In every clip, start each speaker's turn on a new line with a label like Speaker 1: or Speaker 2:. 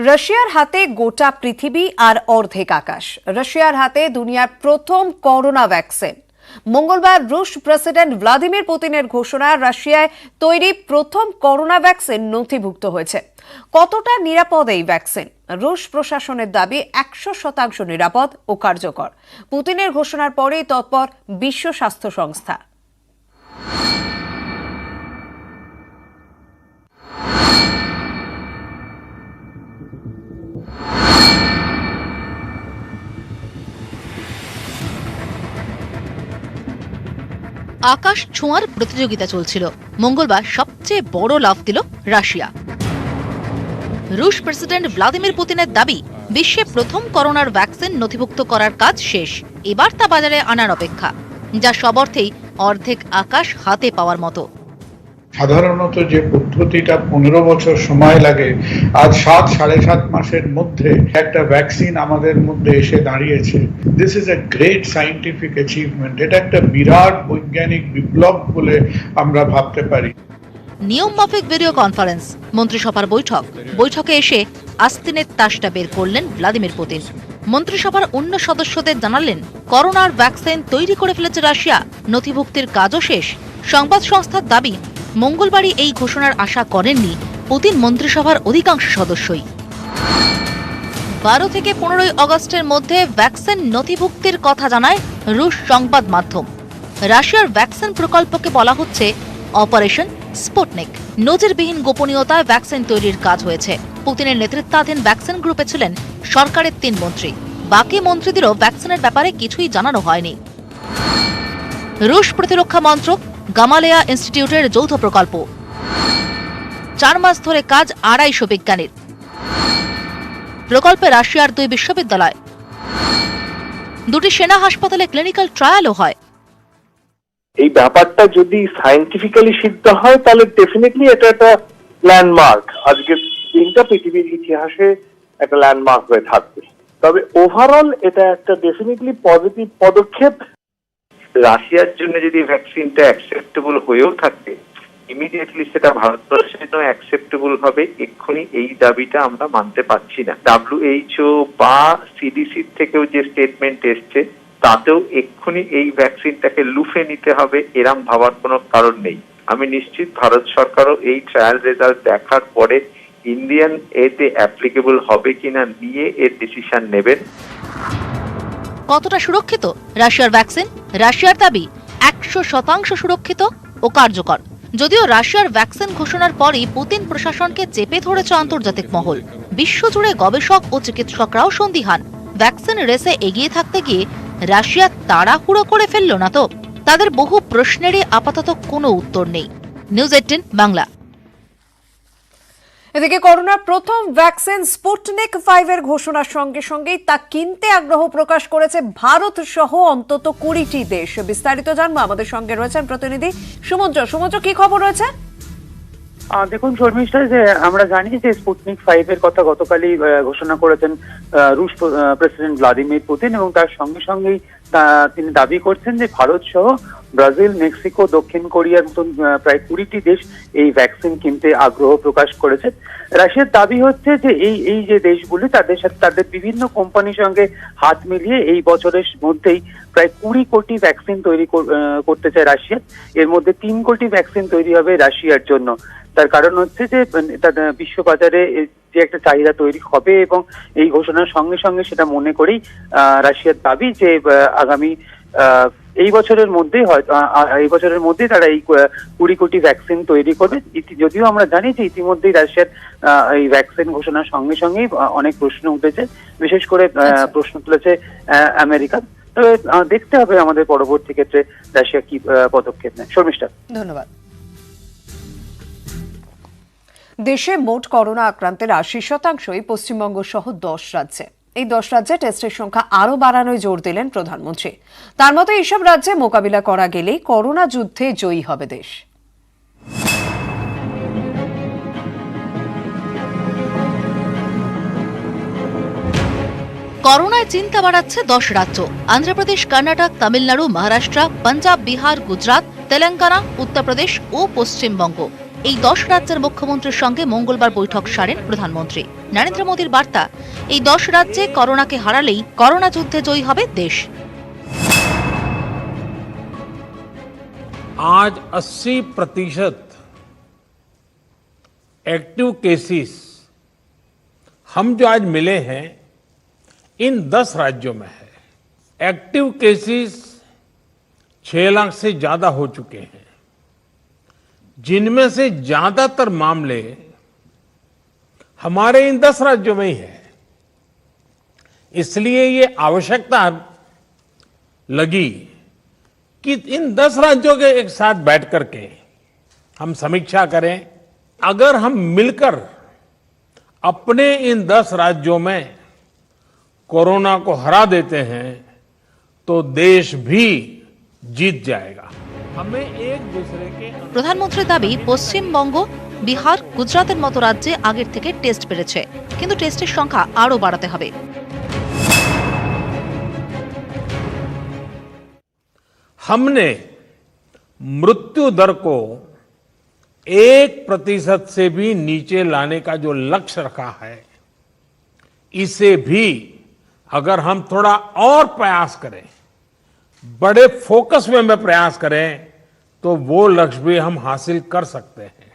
Speaker 1: রাশিয়ার হাতে গোটা পৃথিবী আর অর্ধেক আকাশ। রাশিয়ার হাতে দুনিয়ার প্রথম করোনা ভ্যাকসিন। মঙ্গলবার রুশ প্রেসিডেন্ট ভ্লাদিমির পুতিনের ঘোষণায় রাশিয়ায় তৈরি প্রথম করোনা ভ্যাকসিন নথিভুক্ত হয়েছে। কতটা নিরাপদ এই ভ্যাকসিন? রুশ প্রশাসনের দাবি 100% নিরাপদ ও কার্যকর। পুতিনের ঘোষণার পরেই তৎপর বিশ্ব স্বাস্থ্য সংস্থা।
Speaker 2: আকাশ ছোঁয়ার প্রতিযোগিতা চলছিল। মঙ্গলবার সবচেয়ে বড় লাফ দিল রাশিয়া। রুশ প্রেসিডেন্ট ভ্লাদিমির পুতিনের দাবি, বিশ্বে প্রথম করোনার ভ্যাকসিন নথিভুক্ত করার কাজ শেষ, এবার তা বাজারে আনার অপেক্ষা, যা সব অর্থেই অর্ধেক আকাশ হাতে পাওয়ার মতো।
Speaker 3: সাধারণত যে পদ্ধতিটা 15 বছর সময় লাগে, আজ 7-7.5 মাসের মধ্যে একটা ভ্যাকসিন আমাদের মধ্যে এসে দাঁড়িয়েছে। This is a great scientific achievement. এটা একটা বিরাট বৈজ্ঞানিক বিপ্লব বলে আমরা ভাবতে পারি।
Speaker 2: নিয়ম মাফিক ভিডিও কনফারেন্স, মন্ত্রিসভার বৈঠকে এসে আস্তিনের তাসটা বের করলেন ভ্লাদিমির পুতিন। মন্ত্রিসভার অন্য সদস্যদের জানালেন, করোনার ভ্যাকসিন তৈরি করে ফেলেছে রাশিয়া, নথিভুক্তির কাজও শেষ। সংবাদ সংস্থার দাবি, মঙ্গলবারই এই ঘোষণার আশা করেননি পুতিন মন্ত্রিসভার অধিকাংশ সদস্যই। 12 থেকে 15 আগস্টের মধ্যে ভ্যাকসিন নথিভুক্তির কথা জানায় রুশ সংবাদ মাধ্যম। রাশিয়ার ভ্যাকসিন প্রকল্পকে বলা হচ্ছে অপারেশন স্পুটনিক। নজিরবিহীন গোপনীয়তায় ভ্যাকসিন তৈরির কাজ হয়েছে। পুতিনের নেতৃত্বাধীন ভ্যাকসিন গ্রুপে ছিলেন সরকারের 3 মন্ত্রী। বাকি মন্ত্রীদেরও ভ্যাকসিনের ব্যাপারে কিছুই জানানো হয়নি। রুশ প্রতিরক্ষা মন্ত্রক গামালেয়া ইনস্টিটিউটের যৌথ প্রকল্প। 4 মাস ধরে কাজ 250 বিজ্ঞানীর। প্রকল্পে রাশিয়ার 2 বিশ্ববিদ্যালয়, 2টি সেনা হাসপাতালে ক্লিনিক্যাল ট্রায়ালও হয়।
Speaker 4: এই ব্যাপারটা যদি সায়েন্টিফিক্যালি সিদ্ধ হয় তাহলে ডেফিনেটলি এটা একটা ল্যান্ডমার্ক। আজকের দিনটা পৃথিবীর ইতিহাসে একটা ল্যান্ডমার্ক হয়ে থাকবে। তবে ওভারঅল এটা একটা ডেফিনেটলি পজিটিভ পদক্ষেপ।
Speaker 5: রাশিয়ার জন্য যদি ভ্যাকসিনটা অ্যাকসেপ্টেবল হয়েও থাকে, ইমিডিয়েটলি সেটা ভারতবর্ষের জন্য অ্যাকসেপ্টেবল হবে। এক্ষুনি এই দাবিটা আমরা মানতে পারছি না। WHO বা CDC থেকেও যে স্টেটমেন্ট এসছে, তাতেও এক্ষুনি এই ভ্যাকসিনটাকে লুফে নিতে হবে, এরম ভাবার কোনো কারণ নেই। আমি নিশ্চিত ভারত সরকারও এই ট্রায়াল রেজাল্ট দেখার পরে ইন্ডিয়ান এতে অ্যাপ্লিকেবল হবে কিনা নিয়ে এর ডিসিশন নেবেন।
Speaker 2: কতটা সুরক্ষিত রাশিয়ার ভ্যাকসিন? রাশিয়ার দাবি 100% সুরক্ষিত ও কার্যকর। যদিও রাশিয়ার ভ্যাকসিন ঘোষণার পরই পুতিন প্রশাসনকে চেপে ধরেছে আন্তর্জাতিক মহল। বিশ্বজুড়ে গবেষক ও চিকিৎসকরাও সন্দিহান, ভ্যাকসিন রেসে এগিয়ে থাকতে গিয়ে রাশিয়া তাড়াহুড়ো করে ফেলল না তো? তাদের বহু প্রশ্নেরই আপাতত কোনো উত্তর নেই। নিউজ 18 বাংলা।
Speaker 1: এদিকে করোনার প্রথম ভ্যাকসিন স্পুটনিক 5 এর ঘোষণার সঙ্গে সঙ্গেই তা কিনতে আগ্রহ প্রকাশ করেছে ভারত সহ অন্তত 20টি দেশ। বিস্তারিত জানবো, আমাদের সঙ্গে রয়েছেন প্রতিনিধি সুমন্ত্র। কি খবর রয়েছে?
Speaker 6: দেখুন শর্মিষ্ঠা, যে আমরা জানি যে স্পুটনিক 5 এর কথা গতকালই ঘোষণা করেছেন রুশ প্রেসিডেন্ট ভ্লাদিমির পুতিন, এবং তার সঙ্গে সঙ্গেই তিনি দাবি করছেন যে ভারত সহ ব্রাজিল, মেক্সিকো, দক্ষিণ কোরিয়ার মতন প্রায় 20টি দেশ এই ভ্যাকসিন কিনতে আগ্রহ প্রকাশ করেছে। রাশিয়ার দাবি হচ্ছে যে এই যে দেশগুলি তাদের সাথে তাদের বিভিন্ন কোম্পানির সঙ্গে হাত মিলিয়ে এই বছরের মধ্যেই প্রায় 20 কোটি ভ্যাকসিন তৈরি করতে চায় রাশিয়া। এর মধ্যে 3 কোটি ভ্যাকসিন তৈরি হবে রাশিয়ার জন্য। তার কারণ হচ্ছে যে বিশ্ববাজারে যে একটা চাহিদা তৈরি হবে, এবং এই ঘোষণার সঙ্গে সঙ্গে সেটা মনে করেই রাশিয়ার দাবি যে আগামী এই বছরের মধ্যেই তারা এই 20 কোটি ভ্যাকসিন তৈরি করবে। যদিও আমরা জানি যে ইতিমধ্যেই রাশিয়ার এই ভ্যাকসিন ঘোষণার সঙ্গে সঙ্গেই অনেক প্রশ্ন উঠেছে, বিশেষ করে প্রশ্ন তুলেছে আমেরিকা। তবে দেখতে হবে আমাদের পরবর্তী ক্ষেত্রে রাশিয়া কি পদক্ষেপ নেয়। শর্মিষ্ঠা,
Speaker 1: ধন্যবাদ। দেশে মোট করোনা আক্রান্তের 80%ই পশ্চিমবঙ্গ সহ 10 রাজ্যে। এই 10 রাজ্যে টেস্টের সংখ্যা আরও বাড়ানোয় জোর দিলেন প্রধানমন্ত্রী। তার মতে এইসব রাজ্যে মোকাবিলা করা গেলেই করোনা যুদ্ধে জয়ী হবে দেশ।
Speaker 2: করোনায় চিন্তা বাড়াচ্ছে 10 রাজ্য। আন্ধ্রপ্রদেশ, কর্ণাটক, তামিলনাড়ু, মহারাষ্ট্র, পাঞ্জাব, বিহার, গুজরাট, তেলেঙ্গানা, উত্তরপ্রদেশ ও পশ্চিমবঙ্গ। এই 10 রাজ্যের মুখ্যমন্ত্রীর সঙ্গে মঙ্গলবার বৈঠক সারেন প্রধানমন্ত্রী। নরেন্দ্র মোদীর বার্তা, এই 10 রাজ্যে করোনাকে হারালেই করোনা যুদ্ধে জয়ী হবে দেশ।
Speaker 7: आज 80% एक्टिव केसेस हम जो आज मिले हैं इन 10 राज्यों में है। एक्टिव केसेस 6 लाख से ज्यादा हो चुके हैं, जिनमें से ज्यादातर मामले हमारे इन 10 राज्यों में ही है। इसलिए ये आवश्यकता लगी कि इन 10 राज्यों के एक साथ बैठ करके हम समीक्षा करें। अगर हम मिलकर अपने इन 10 राज्यों में कोरोना को हरा देते हैं तो देश भी जीत जाएगा। हमें एक दूसरे के
Speaker 2: প্রধানমন্ত্রীর দাবি, পশ্চিমবঙ্গ, বিহার, গুজরাতের মতো রাজ্যে আগের থেকে টেস্ট বেড়েছে, কিন্তু টেস্টের সংখ্যা আরও বাড়াতে হবে।
Speaker 7: हमने मृत्यु दर को 1% से भी नीचे लाने का जो लक्ष्य रखा है, इसे भी अगर हम थोड़ा और प्रयास करें, बड़े फोकस में प्रयास करें, तो वो लक्ष्य भी हम हासिल कर सकते हैं।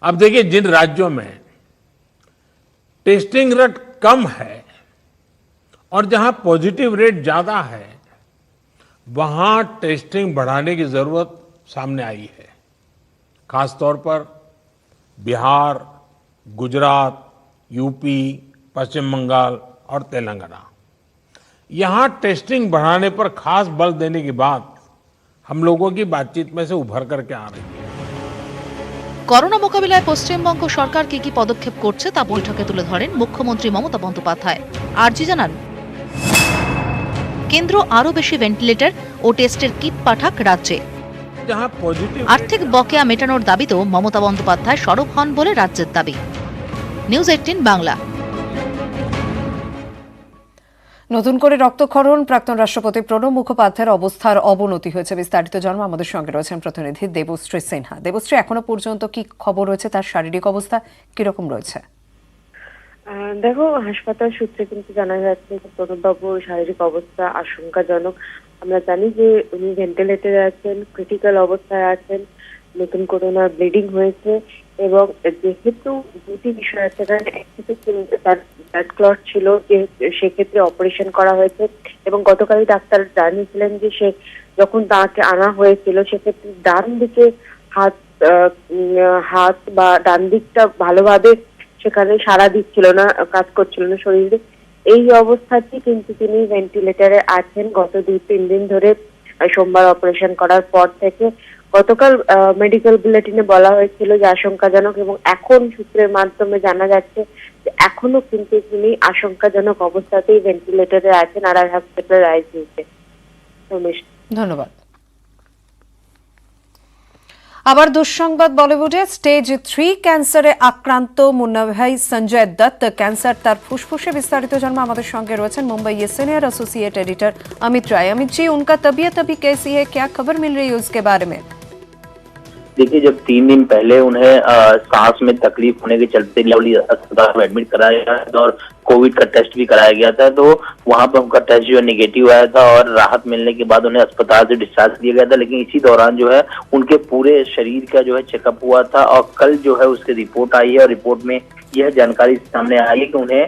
Speaker 7: अब देखिए, जिन राज्यों में टेस्टिंग रेट कम है और जहां पॉजिटिव रेट ज्यादा है, वहां टेस्टिंग बढ़ाने की जरूरत सामने आई है। खासतौर पर बिहार, गुजरात, यूपी, पश्चिम बंगाल और तेलंगाना, यहां टेस्टिंग बढ़ाने पर खास बल देने की बात हम लोगों की बातचीत में से उभर करके आ रही है।
Speaker 2: করোনা মোকাবিলায় পশ্চিমবঙ্গ সরকার কি কি পদক্ষেপ করছে তা বৈঠকে তুলে ধরেন মুখ্যমন্ত্রী মমতা বন্দ্যোপাধ্যায়। আরজি জানান, কেন্দ্র আরও বেশি ভেন্টিলেটর ও টেস্টের কিট পাঠাক রাজ্যে।
Speaker 7: जहां पॉजिटिव
Speaker 2: আর্থিক বকেয়া মেটানোর দাবিতেও মমতা বন্দ্যোপাধ্যায় সরব হন বলে রাজ্যের দাবি। নিউজ 18 বাংলা।
Speaker 1: নতুন করে রক্তক্ষরণ, প্রাক্তন রাষ্ট্রপতি প্রণব মুখোপাধ্যায়ের অবস্থার অবনতি হয়েছে। বিস্তারিত জানবো, আমাদের সঙ্গে রয়েছেন প্রতিনিধি দেবশ্রী সিনহা। দেবশ্রী, এখনো পর্যন্ত কি খবর রয়েছে, তার শারীরিক অবস্থা কিরকম রয়েছে?
Speaker 8: দেখো, হাসপাতাল সূত্রে কিন্তু জানা যাচ্ছে যে প্রণববাবুর শারীরিক অবস্থা আশঙ্কাজনক। আমরা জানি যে উনি ভেন্টিলেটরে আছেন, ক্রিটিক্যাল অবস্থায় আছেন, নতুন করোনা ব্লিডিং হয়েছে এবং যেহেতু দুটি বিষয় আছে, কারণ একটি তার ব্লাড ক্লট ছিল, যে সেক্ষেত্রে অপারেশন করা হয়েছে এবং গতকালই ডাক্তার জানিয়েছিলেন যে সে যখন তাকে আনা হয়েছিল সেক্ষেত্রে ডান দিকে হাত বা ডান দিকটা ভালোভাবে সেখানে সাড়া দিচ্ছিল না, কাজ করছিল না শরীরে। এই অবস্থাতেই কিন্তু তিনি ভেন্টিলেটরে আছেন গত 2-3 দিন ধরে। সোমবার অপারেশন করার পর থেকে গতকাল মেডিকেল বুলেটিনে বলা হয়েছিল যে আশঙ্কাজনক, এবং এখন সূত্রের মাধ্যমে জানা যাচ্ছে যে এখনো কিন্তু তিনি আশঙ্কাজনক অবস্থাতেই ভেন্টিলেটরে আছেন আরআর হসপিটালের আইসিইউতে।
Speaker 1: ধন্যবাদ। আবার দুঃসংবাদ বলিউডে। স্টেজ 3 ক্যান্সারে আক্রান্ত মুন্না ভাই সঞ্জয় দত্ত। ক্যান্সার তার ফুসফুসে। বিস্তারিত জানবো, আমাদের সঙ্গে রয়েছেন মুंबई के senior associate editor Amit Rai. Amit ji, उनका तबीयत अभी कैसी है, क्या खबर मिल रही है उसके बारे में?
Speaker 9: देखिए, जब 3 दिन पहले उन्हें सांस में तकलीफ होने के चलते लवली अस्पताल में एडमिट कराया गया था और कोविड का टेस्ट भी कराया गया था, तो वहां पर उनका टेस्ट जो है नेगेटिव आया था और राहत मिलने के बाद उन्हें अस्पताल से डिस्चार्ज किया गया था। लेकिन इसी दौरान जो है उनके पूरे शरीर का जो है चेकअप हुआ था और कल जो है उसकी रिपोर्ट आई है और रिपोर्ट में यह जानकारी सामने आई है कि उन्हें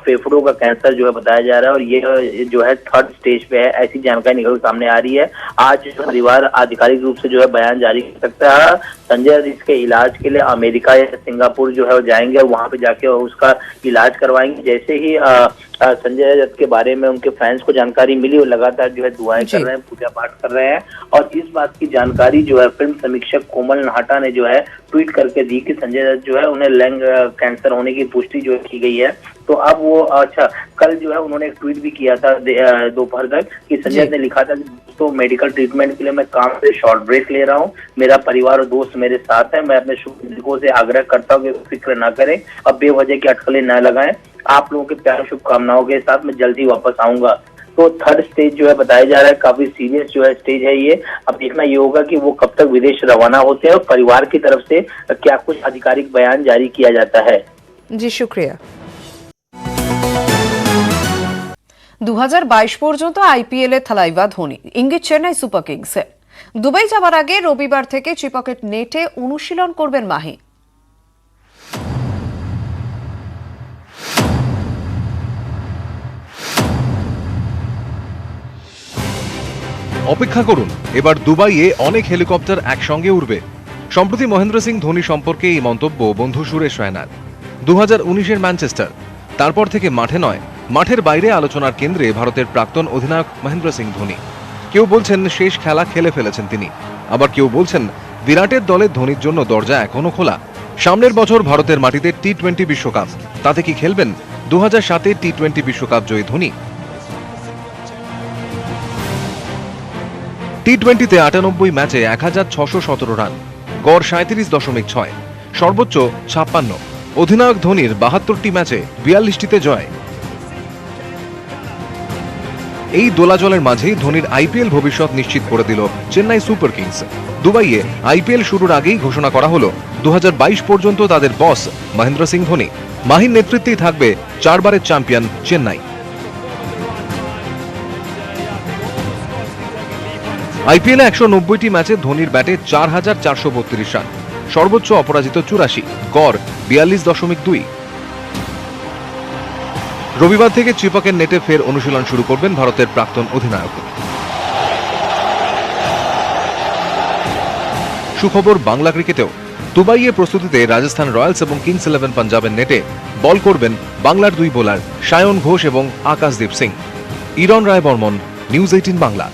Speaker 9: फेफड़ों का कैंसर जो है बताया जा रहा है और ये जो है 3rd स्टेज पे है, ऐसी जानकारी निकल सामने आ रही है। आज परिवार आधिकारिक रूप से जो है बयान जारी कर सकता है। संजय इसके इलाज के लिए अमेरिका या सिंगापुर जो है वो जाएंगे और वहां पे जाके उसका इलाज करवाएंगे। जैसे ही संजय दत्त के बारे में उनके फैंस को जानकारी मिली, वो लगातार जो है दुआएं कर रहे हैं, पूजा पाठ कर रहे हैं और इस बात की जानकारी जो है फिल्म समीक्षक कोमल नाहटा ने जो है ट्वीट करके दी कि संजय दत्त जो है उन्हें लैंग कैंसर होने की पुष्टि जो की गई है। तो अब वो कल जो है उन्होंने एक ट्वीट भी किया था दोपहर तक कि संजय ने लिखा था तो मेडिकल ट्रीटमेंट के लिए मैं काम से शॉर्ट ब्रेक ले रहा हूँ, मेरा परिवार और दोस्त मेरे साथ है, मैं अपने शुभचिंतकों से आग्रह करता हूँ कि फिक्र ना करें, अब बेवजह की अटकलें न लगाएं, आप लोगों के प्यार शुभकामनाओं के साथ मैं जल्दी वापस आऊंगा। तो तो थर्ड स्टेज जो है बताया जा रहा है, काफी सीरियस जो है स्टेज है ये। अब देखना ये होगा कि वो कब तक विदेश रवाना होते हैं और परिवार की तरफ से क्या कुछ आधिकारिक बयान जारी किया जाता है।
Speaker 1: জি শুক্রিয়া। 2022 পর্যন্ত আইপিএল এ থালাইভা ধোনি, ইঙ্গিত চেন্নাই সুপার কিংসে। দুবাই যাওয়ার আগে রবিবার থেকে চিপকেট নেটে অনুশীলন করবেন মাহি।
Speaker 10: অপেক্ষা করুন, এবার দুবাইয়ে অনেক হেলিকপ্টার একসঙ্গে উড়বে। সম্প্রতি মহেন্দ্র সিং ধোনি সম্পর্কে এই মন্তব্য বন্ধু সুরেশ রায়নার। 2019-এর ম্যানচেস্টার, তারপর থেকে মাঠে নয়, মাঠের বাইরে আলোচনার কেন্দ্রে ভারতের প্রাক্তন অধিনায়ক মহেন্দ্র সিং ধোনি। কেউ বলছেন শেষ খেলা খেলে ফেলেছেন তিনি, আবার কেউ বলছেন বিরাটের দলে ধোনির জন্য দরজা এখনো খোলা। সামনের বছর ভারতের মাটিতে টি-20 বিশ্বকাপ, তাতে কি খেলবেন 2007-এর টি-20 বিশ্বকাপ জয়ী ধোনি? টি-20-তে 98 ম্যাচে 1617 রান, গড় 37.6, সর্বোচ্চ 56। অধিনায়ক ধোনির 72টি ম্যাচে 42টিতে জয়। এই দোলাজলের মাঝেই ধোনির আইপিএল ভবিষ্যৎ নিশ্চিত করে দিল চেন্নাই সুপার কিংস। দুবাইয়ে আইপিএল শুরুর আগেই ঘোষণা করা হলো 2022 পর্যন্ত তাদের বস মহেন্দ্র সিং ধোনি। মাহির নেতৃত্বেই থাকবে 4 বারের চ্যাম্পিয়ন চেন্নাই। আইপিএলে 190টি ম্যাচে ধোনির ব্যাটে 4432 রান, সর্বোচ্চ অপরাজিত 84, গড় 42.2। রবিবার থেকে চিপকের নেটে ফের অনুশীলন শুরু করবেন ভারতের প্রাক্তন অধিনায়ক। সুখবর বাংলা ক্রিকেটেও, দুবাইয়ে প্রস্তুতিতে রাজস্থান রয়্যালস এবং কিংস 11 পাঞ্জাবের নেটে বল করবেন বাংলার দুই বোলার সায়ন ঘোষ এবং আকাশদীপ সিং। ইরন রায় বর্মন, নিউজ 18 বাংলা।